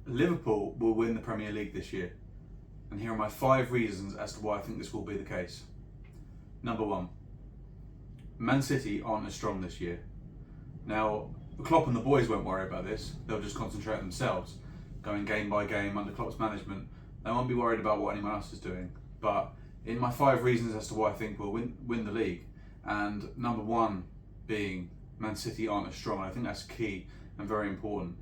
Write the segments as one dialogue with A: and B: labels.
A: Liverpool will win the Premier League this year, and here are my 5 reasons as to why I think this will be the case. Number 1, Man City aren't as strong this year. Now, Klopp and the boys won't worry about this, they'll just concentrate on themselves, going game by game under Klopp's management. They won't be worried about what anyone else is doing. But in my 5 reasons as to why I think we'll win the league, and number 1 being Man City aren't as strong, I think that's key and very important.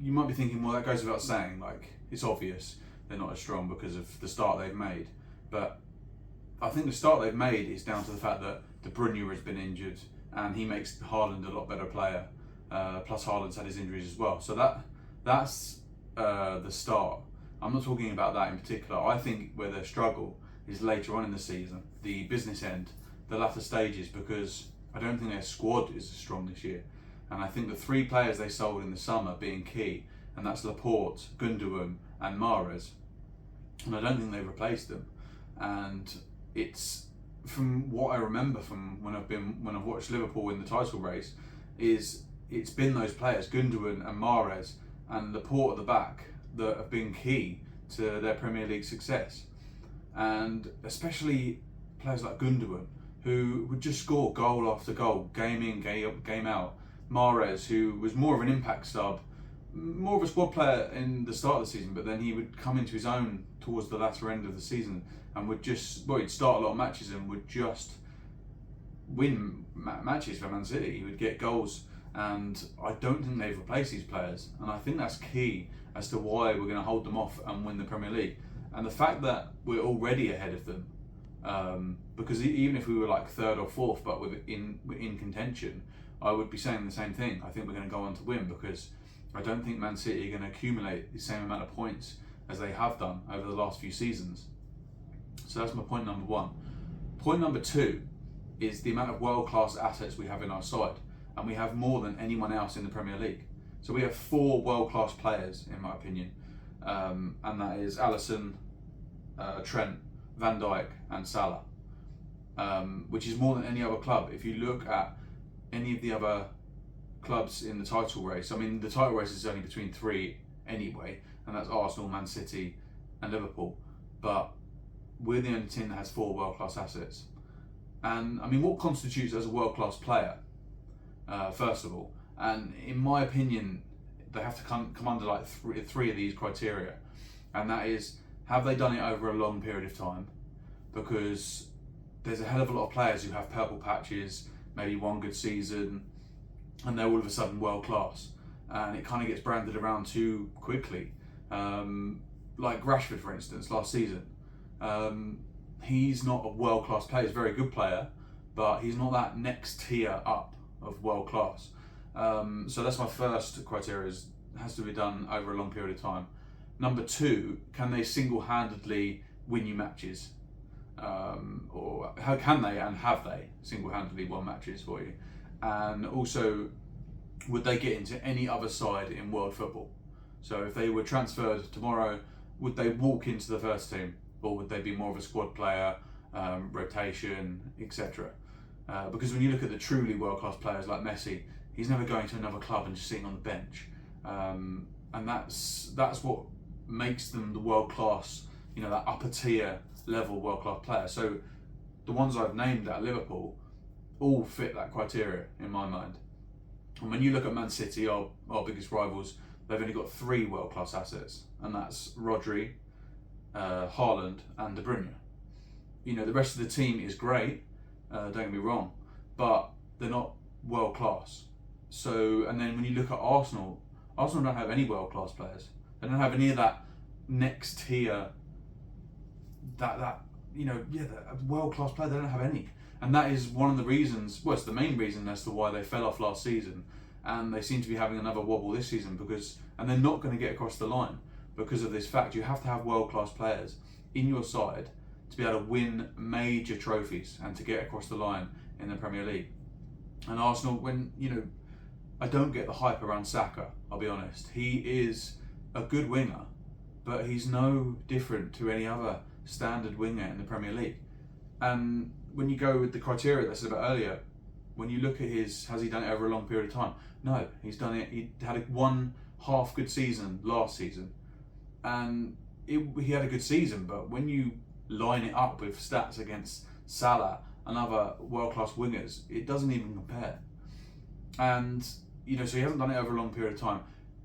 A: You might be thinking, well, that goes without saying, like, it's obvious they're not as strong because of the start they've made. But I think the start they've made is down to the fact that De Bruyne has been injured and he makes Haaland a lot better player. Plus Haaland's had his injuries as well. So that's the start. I'm not talking about that in particular. I think where their struggle is later on in the season, the business end, the latter stages, because I don't think their squad is as strong this year. And I think the 3 players they sold in the summer being key, and that's Laporte, Gundogan and Mahrez. And I don't think they've replaced them. And it's, from what I remember from when I've watched Liverpool in the title race, it's been those players, Gundogan and Mahrez and Laporte at the back, that have been key to their Premier League success. And especially players like Gundogan, who would just score goal after goal, game in, game out. Mahrez, who was more of an impact sub, more of a squad player in the start of the season, but then he would come into his own towards the latter end of the season and he'd start a lot of matches and would just win matches for Man City. He would get goals, and I don't think they've replaced these players, and I think that's key as to why we're going to hold them off and win the Premier League. And the fact that we're already ahead of them, because even if we were like 3rd or 4th but in contention, I would be saying the same thing. I think we're going to go on to win, because I don't think Man City are going to accumulate the same amount of points as they have done over the last few seasons. So that's my point number 1. Point number 2 is the amount of world-class assets we have in our side, and we have more than anyone else in the Premier League. So we have 4 world-class players, in my opinion, and that is Alisson, Trent, Van Dijk and Salah, which is more than any other club. If you look at any of the other clubs in the title race, I mean, the title race is only between 3 anyway, and that's Arsenal, Man City and Liverpool, but we're the only team that has 4 world-class assets. And I mean, what constitutes as a world-class player, first of all? And in my opinion, they have to come under like 3 of these criteria, and that is, have they done it over a long period of time? Because there's a hell of a lot of players who have purple patches, maybe one good season, and they're all of a sudden world class, and it kind of gets branded around too quickly. Like Rashford, for instance, last season, he's not a world class player. He's a very good player, but he's not that next tier up of world class. So that's my first criteria: it has to be done over a long period of time. Number 2, can they single-handedly win you matches? Or how can they, and have they single-handedly won matches for you? And also, would they get into any other side in world football? So if they were transferred tomorrow, would they walk into the first team, or would they be more of a squad player, rotation, etc.? Because when you look at the truly world-class players like Messi, he's never going to another club and just sitting on the bench, and that's what makes them the world-class, that upper tier level world-class player. So the ones I've named at Liverpool all fit that criteria in my mind. And when you look at Man City, our biggest rivals, they've only got 3 world-class assets, and that's Rodri, Haaland and De Bruyne. The rest of the team is great, don't get me wrong, but they're not world-class. So, and then when you look at Arsenal don't have any world-class players. They don't have any of that next tier, that world-class player. They don't have any. And that is one of the reasons, well, it's the main reason as to why they fell off last season, and they seem to be having another wobble this season, and they're not going to get across the line because of this fact. You have to have world-class players in your side to be able to win major trophies and to get across the line in the Premier League. And Arsenal, I don't get the hype around Saka, I'll be honest. He is a good winger, but he's no different to any other standard winger in the Premier League. And when you go with the criteria that I said about earlier, when you look at has he done it over a long period of time? No, he's done it. He had one half good season last season, and he had a good season. But when you line it up with stats against Salah and other world-class wingers, it doesn't even compare. And so he hasn't done it over a long period of time.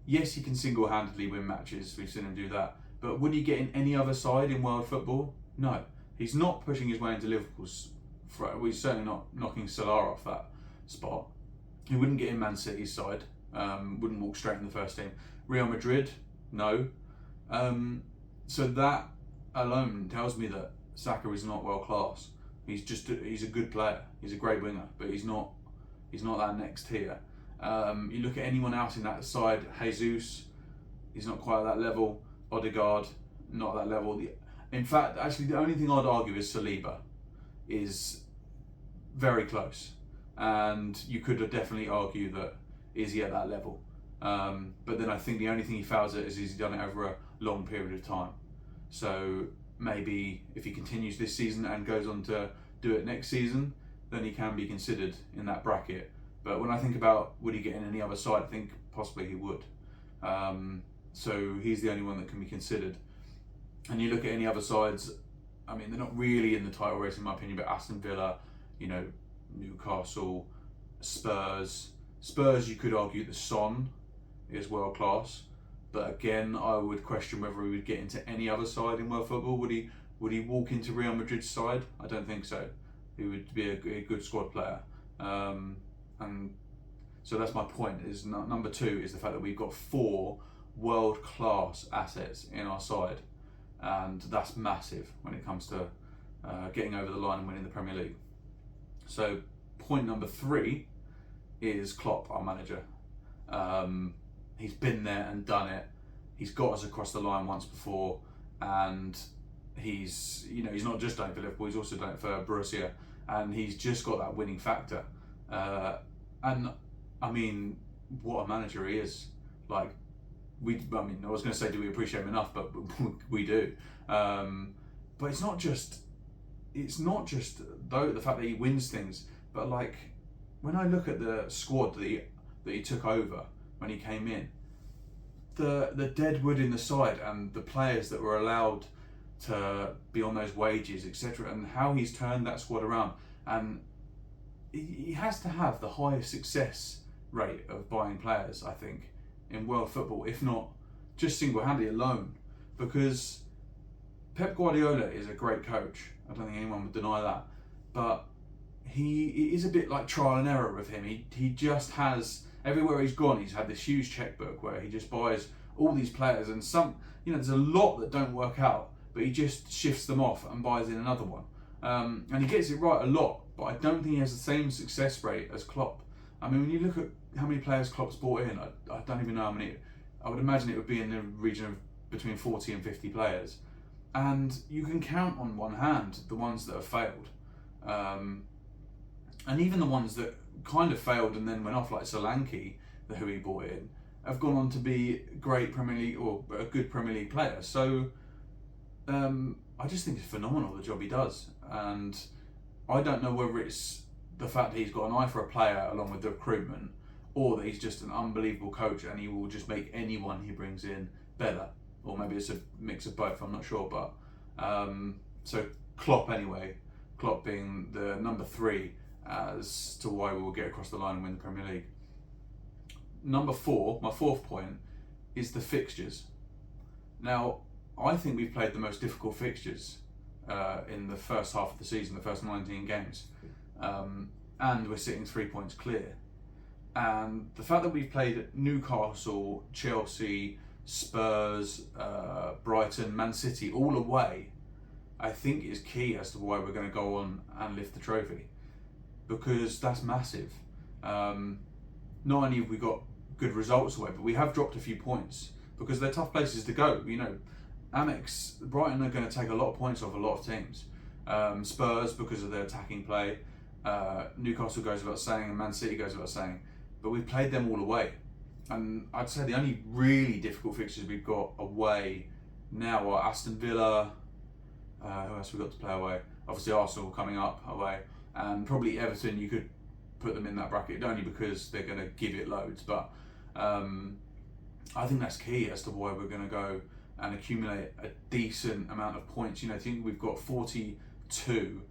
A: Yes, he can single-handedly win matches. We've seen him do that. But would he get in any other side in world football? No. He's not pushing his way into Liverpool's. He's certainly not knocking Salah off that spot. He wouldn't get in Man City's side. Wouldn't walk straight in the first team. Real Madrid? No. So that alone tells me that Saka is not world class. He's a good player. He's a great winger, but he's not that next tier. You look at anyone else in that side, Jesus, he's not quite at that level. Odegaard, not at that level. In fact, actually, the only thing I'd argue is Saliba is very close, and you could definitely argue that is he at that level. But then I think the only thing he fails at is he's done it over a long period of time. So maybe if he continues this season and goes on to do it next season, then he can be considered in that bracket. But when I think about would he get in any other side, I think possibly he would. So he's the only one that can be considered. And you look at any other sides, I mean, they're not really in the title race in my opinion, but Aston Villa, Newcastle, Spurs, you could argue that Son is world class. But again, I would question whether he would get into any other side in world football. Would he walk into Real Madrid's side? I don't think so. He would be a good squad player. And so that's my point, is number 2 is the fact that we've got 4 world-class assets in our side. And that's massive when it comes to getting over the line and winning the Premier League. So point number 3 is Klopp, our manager. He's been there and done it. He's got us across the line once before, and he's not just done it for Liverpool, he's also done it for Borussia, and he's just got that winning factor. And I mean, what a manager he is. I was going to say, do we appreciate him enough? But we do. But it's not just though the fact that he wins things, but when I look at the squad that he took over when he came in, the dead wood in the side and the players that were allowed to be on those wages, etc., and how he's turned that squad around, and he has to have the highest success rate of buying players, I think, in world football, if not just single-handedly alone, because Pep Guardiola is a great coach. I don't think anyone would deny that, but it is a bit like trial and error with him. He just has, everywhere he's gone, he's had this huge checkbook where he just buys all these players, and there's a lot that don't work out, but he just shifts them off and buys in another one. And he gets it right a lot, but I don't think he has the same success rate as Klopp. I mean, when you look at how many players Klopp's bought in, I don't even know how many. I would imagine it would be in the region of between 40 and 50 players. And you can count on one hand the ones that have failed. And even the ones that kind of failed and then went off, like Solanke, who he bought in, have gone on to be great Premier League or a good Premier League player. So I just think it's phenomenal the job he does. And I don't know whether it's the fact that he's got an eye for a player along with the recruitment, or that he's just an unbelievable coach and he will just make anyone he brings in better. Or maybe it's a mix of both, I'm not sure. But so Klopp anyway, Klopp being the number 3 as to why we will get across the line and win the Premier League. Number 4, my 4th point, is the fixtures. Now, I think we've played the most difficult fixtures in the first half of the season, the first 19 games. And we're sitting 3 points clear. And the fact that we've played Newcastle, Chelsea, Spurs, Brighton, Man City all away, I think is key as to why we're going to go on and lift the trophy, because that's massive. Not only have we got good results away, but we have dropped a few points because they're tough places to go. Amex, Brighton are going to take a lot of points off a lot of teams. Spurs, because of their attacking play. Newcastle goes without saying, and Man City goes without saying. But we've played them all away. And I'd say the only really difficult fixtures we've got away now are Aston Villa. Who else have we got to play away? Obviously Arsenal coming up away. And probably Everton, you could put them in that bracket, only because they're going to give it loads. But I think that's key as to why we're going to go and accumulate a decent amount of points. You know, I think we've got 42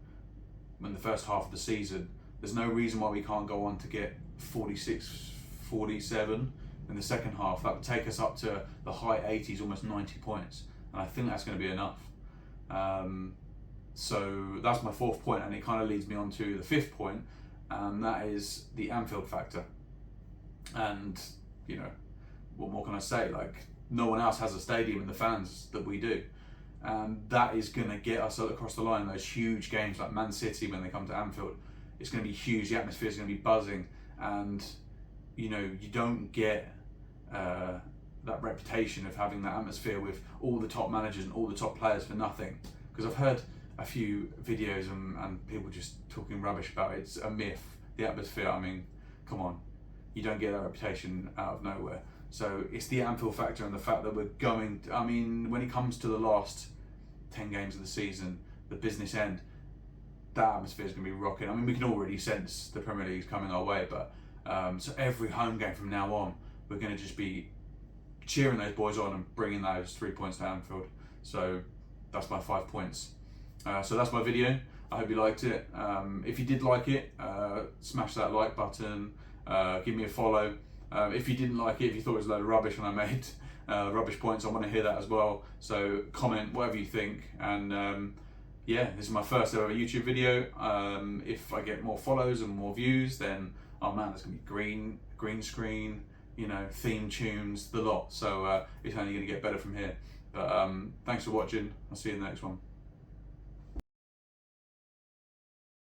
A: in the first half of the season. There's no reason why we can't go on to get 46, 47 in the second half. That would take us up to the high 80s, almost 90 points. And I think that's going to be enough. So that's my fourth point, and it kind of leads me on to the fifth point, and that is the Anfield factor. And, you know, what more can I say? Like, no one else has a stadium and the fans that we do. And that is going to get us across the line. Those huge games like Man City, when they come to Anfield, it's going to be huge. The atmosphere is going to be buzzing. And, you know, you don't get that reputation of having that atmosphere with all the top managers and all the top players for nothing. Because I've heard a few videos and people just talking rubbish about it. It's a myth. The atmosphere, I mean, come on. You don't get that reputation out of nowhere. So it's the Anfield factor and the fact that we're going, I mean, when it comes to the last 10 games of the season, the business end, that atmosphere is going to be rocking. I mean, we can already sense the Premier League's coming our way, but so every home game from now on, we're going to just be cheering those boys on and bringing those 3 points to Anfield. So that's my 5 points. So that's my video. I hope you liked it. If you did like it, smash that like button, give me a follow. If you didn't like it, if you thought it was a load of rubbish and I made rubbish points, I want to hear that as well. So comment whatever you think. And yeah, this is my first ever YouTube video. If I get more follows and more views, then oh man, there's gonna be green screen, you know, theme tunes, the lot. So it's only gonna get better from here. But thanks for watching. I'll see you in the next one.